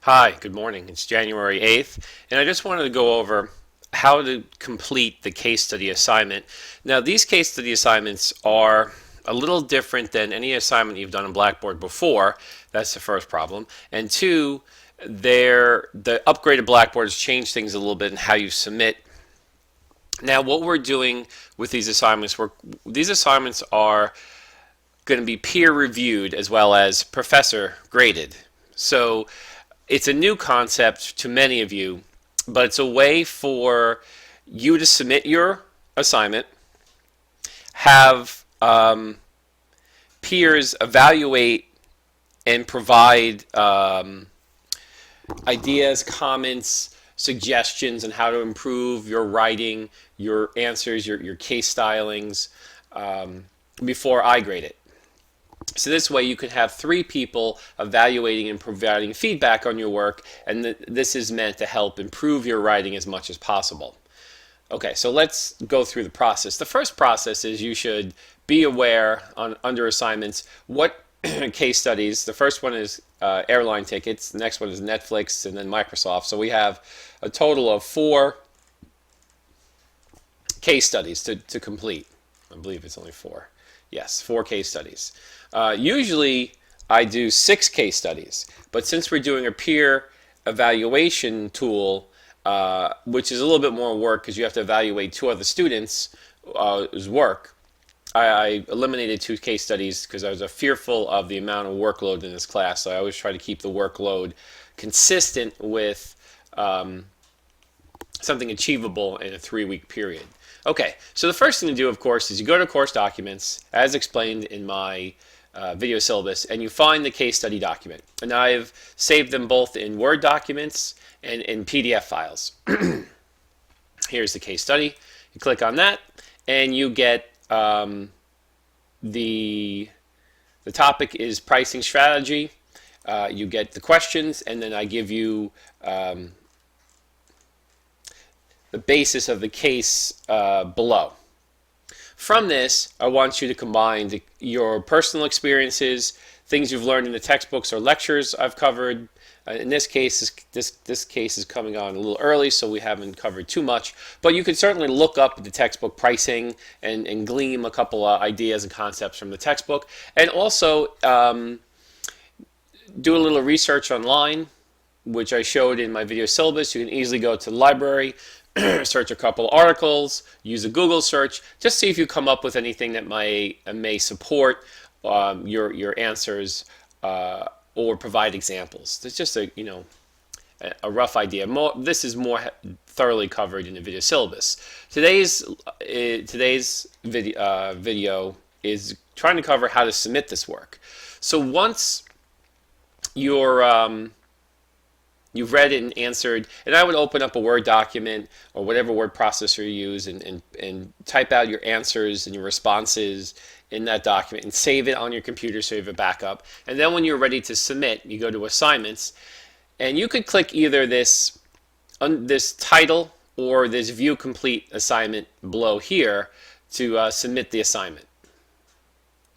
Hi, good morning. It's January 8th, and I just wanted to go over how to complete the case study assignment. Now, these case study assignments are a little different than any assignment you've done in Blackboard before. That's the first problem. And two, the upgraded Blackboard has changed things a little bit in how you submit. Now, what we're doing with these assignments are going to be peer reviewed as well as professor graded. So it's a new concept to many of you, but it's a way for you to submit your assignment, have peers evaluate and provide ideas, comments, suggestions on how to improve your writing, your answers, your case stylings before I grade it. So this way you can have three people evaluating and providing feedback on your work, and this is meant to help improve your writing as much as possible. Okay, so let's go through the process. The first process is you should be aware under assignments what case studies. The first one is airline tickets, the next one is Netflix, and then Microsoft. So we have a total of 4 case studies to complete. I believe it's only 4. Yes, 4 case studies. Usually I do 6 case studies, but since we're doing a peer evaluation tool, which is a little bit more work because you have to evaluate 2 other students' work, I eliminated 2 case studies because I was fearful of the amount of workload in this class. So I always try to keep the workload consistent with something achievable in a 3-week period. Okay, so the first thing to do, of course, is you go to course documents, as explained in my video syllabus, and you find the case study document. And I've saved them both in Word documents and in PDF files. Here's the case study. You click on that, and you get the topic is pricing strategy. You get the questions, and then I give you the basis of the case below. From this, I want you to combine your personal experiences, things you've learned in the textbooks or lectures I've covered. In this case, this case is coming on a little early, so we haven't covered too much. But you can certainly look up the textbook pricing and glean a couple of ideas and concepts from the textbook. And also do a little research online, which I showed in my video syllabus. You can easily go to the library, search a couple articles, use a Google search, just see if you come up with anything that may support your answers or provide examples. It's just a rough idea. This is more thoroughly covered in the video syllabus. Today's video is trying to cover how to submit this work. So once you've read it and answered, and I would open up a Word document or whatever word processor you use and type out your answers and your responses in that document and save it on your computer so you have a backup. And then when you're ready to submit, you go to assignments, and you could click either this title or this view complete assignment below here to submit the assignment.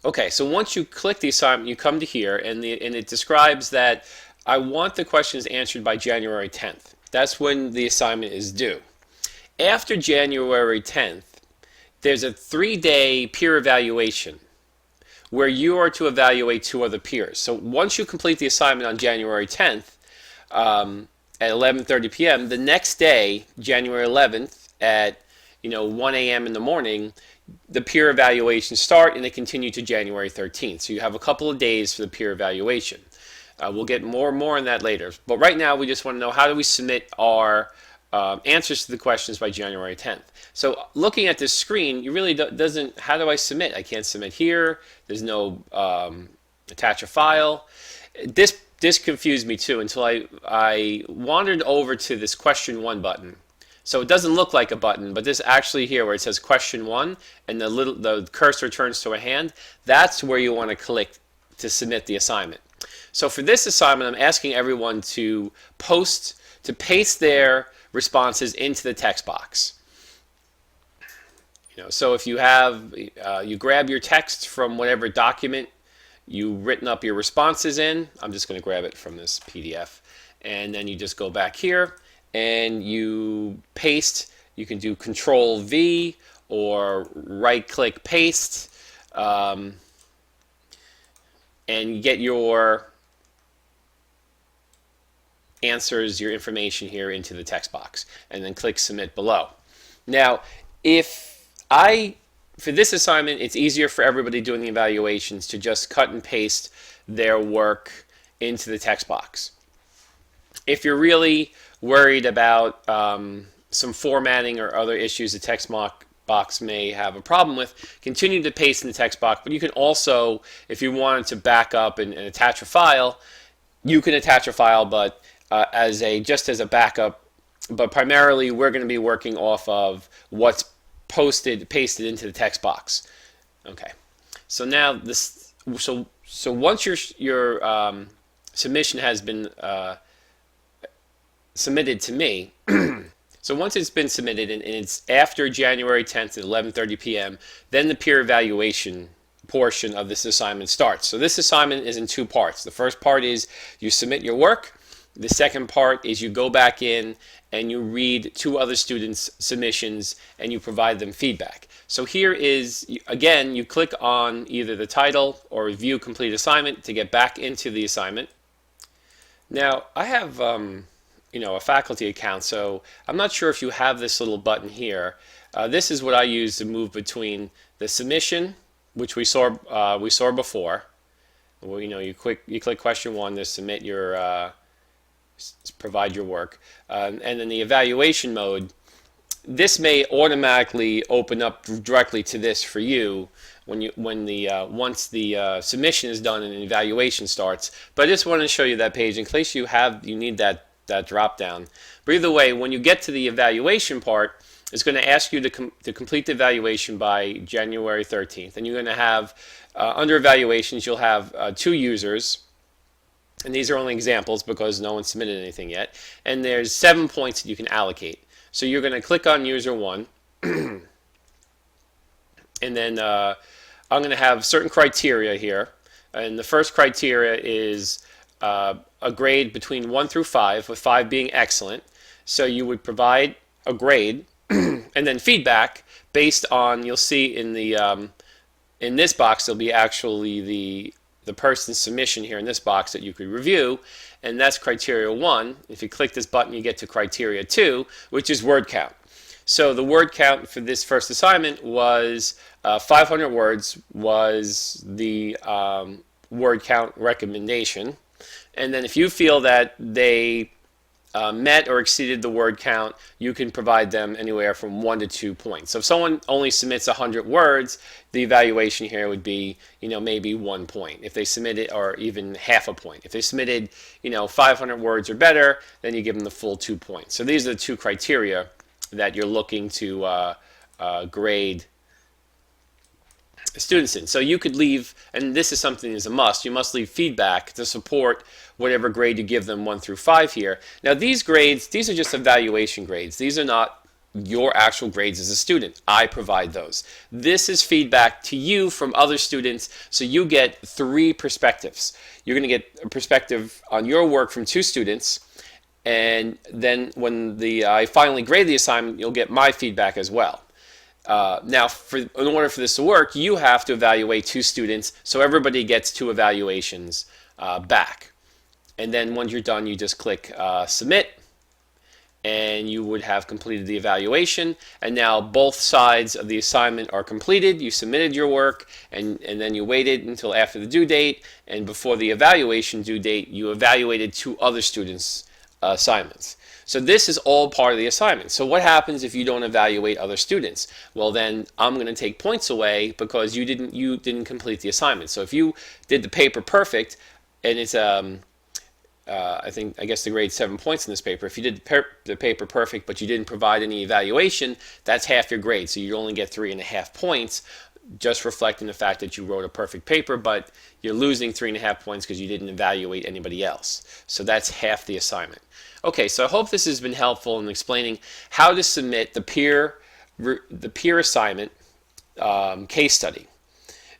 Okay, so once you click the assignment, you come to here, and it describes that I want the questions answered by January 10th. That's when the assignment is due. After January 10th, there's a 3-day peer evaluation where you are to evaluate 2 other peers. So once you complete the assignment on January 10th at 11:30 p.m., the next day, January 11th at 1 a.m. in the morning, the peer evaluations start and they continue to January 13th. So you have a couple of days for the peer evaluation. We'll get more on that later. But right now, we just want to know, how do we submit our answers to the questions by January 10th? So looking at this screen, you really doesn't, how do I submit? I can't submit here. There's no attach a file. This confused me too until I wandered over to this question 1 button. So it doesn't look like a button, but this actually here where it says question 1 and the cursor turns to a hand, that's where you want to click to submit the assignment. So for this assignment, I'm asking everyone to paste their responses into the text box. So if you have, you grab your text from whatever document you've written up your responses in. I'm just going to grab it from this PDF. And then you just go back here and you paste. You can do Control V or right click paste, and you get your answers, your information here into the text box, and then click submit below. Now, for this assignment, it's easier for everybody doing the evaluations to just cut and paste their work into the text box. If you're really worried about some formatting or other issues the text box may have a problem with, continue to paste in the text box. But you can also, if you wanted to back up and attach a file, you can attach a file, but just as a backup. But primarily, we're going to be working off of what's pasted into the text box. Okay. So now so once your submission has been submitted to me. So once it's been submitted and it's after January 10th at 11:30 p.m., then the peer evaluation portion of this assignment starts. So this assignment is in two parts. The first part is you submit your work. The second part is you go back in and you read two other students' submissions and you provide them feedback. So here is, again, you click on either the title or View Complete Assignment to get back into the assignment. Now, I have a faculty account, so I'm not sure if you have this little button here. This is what I use to move between the submission, which we saw before. Well, you click question 1 to submit your provide your work, and then the evaluation mode. This may automatically open up directly to this for you once the submission is done and the evaluation starts. But I just wanted to show you that page in case you need that drop down. But either way, when you get to the evaluation part, it's going to ask you to complete the evaluation by January 13th, and you're going to have under evaluations you'll have 2 users. And these are only examples because no one submitted anything yet. And there's 7 points that you can allocate. So you're going to click on user 1. And then I'm going to have certain criteria here. And the first criteria is a grade between 1 through 5, with 5 being excellent. So you would provide a grade and then feedback based on, you'll see in this box, there'll be actually the person's submission here in this box that you could review, and that's criteria 1. If you click this button, you get to criteria 2, which is word count. So the word count for this first assignment was 500 words was the word count recommendation. And then if you feel that they met or exceeded the word count, you can provide them anywhere from 1 to 2 points. So if someone only submits 100 words, the evaluation here would be, maybe 1 point. If they submitted, or even half a point. If they submitted, 500 words or better, then you give them the full 2 points. So these are the 2 criteria that you're looking to grade students in. So you could leave, and this is something that's a must, you must leave feedback to support whatever grade you give them 1 through 5 here. Now these grades, these are just evaluation grades. These are not your actual grades as a student. I provide those. This is feedback to you from other students, so you get 3 perspectives. You're going to get a perspective on your work from 2 students, and then when I finally grade the assignment, you'll get my feedback as well. Now, in order for this to work, you have to evaluate 2 students, so everybody gets 2 evaluations back. And then once you're done, you just click Submit, and you would have completed the evaluation. And now both sides of the assignment are completed. You submitted your work, and then you waited until after the due date, and before the evaluation due date, you evaluated 2 other students' assignments. So this is all part of the assignment. So what happens if you don't evaluate other students? Well, then I'm going to take points away because you didn't complete the assignment. So if you did the paper perfect, and it's I guess the grade's 7 points in this paper. If you did the paper perfect but you didn't provide any evaluation, that's half your grade. So you only get 3.5 points, just reflecting the fact that you wrote a perfect paper, but you're losing 3.5 points because you didn't evaluate anybody else. So that's half the assignment. Okay, so I hope this has been helpful in explaining how to submit the peer assignment case study.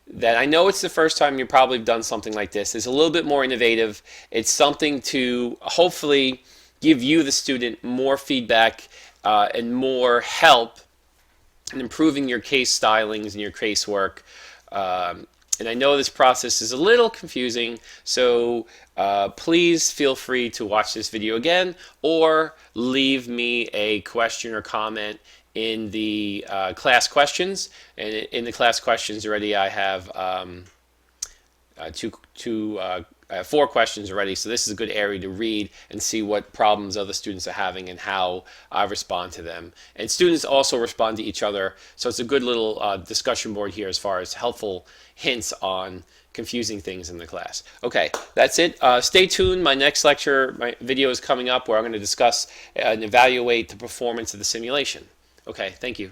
that I know it's the first time you've probably done something like this. It's a little bit more innovative. It's something to hopefully give you, the student, more feedback and more help in improving your case stylings and your casework. And I know this process is a little confusing, so please feel free to watch this video again or leave me a question or comment in the class questions. And in the class questions already I have I have 4 questions already, so this is a good area to read and see what problems other students are having and how I respond to them. And students also respond to each other, so it's a good little discussion board here as far as helpful hints on confusing things in the class. Okay, that's it. Stay tuned. My next lecture, my video is coming up where I'm going to discuss and evaluate the performance of the simulation. Okay, thank you.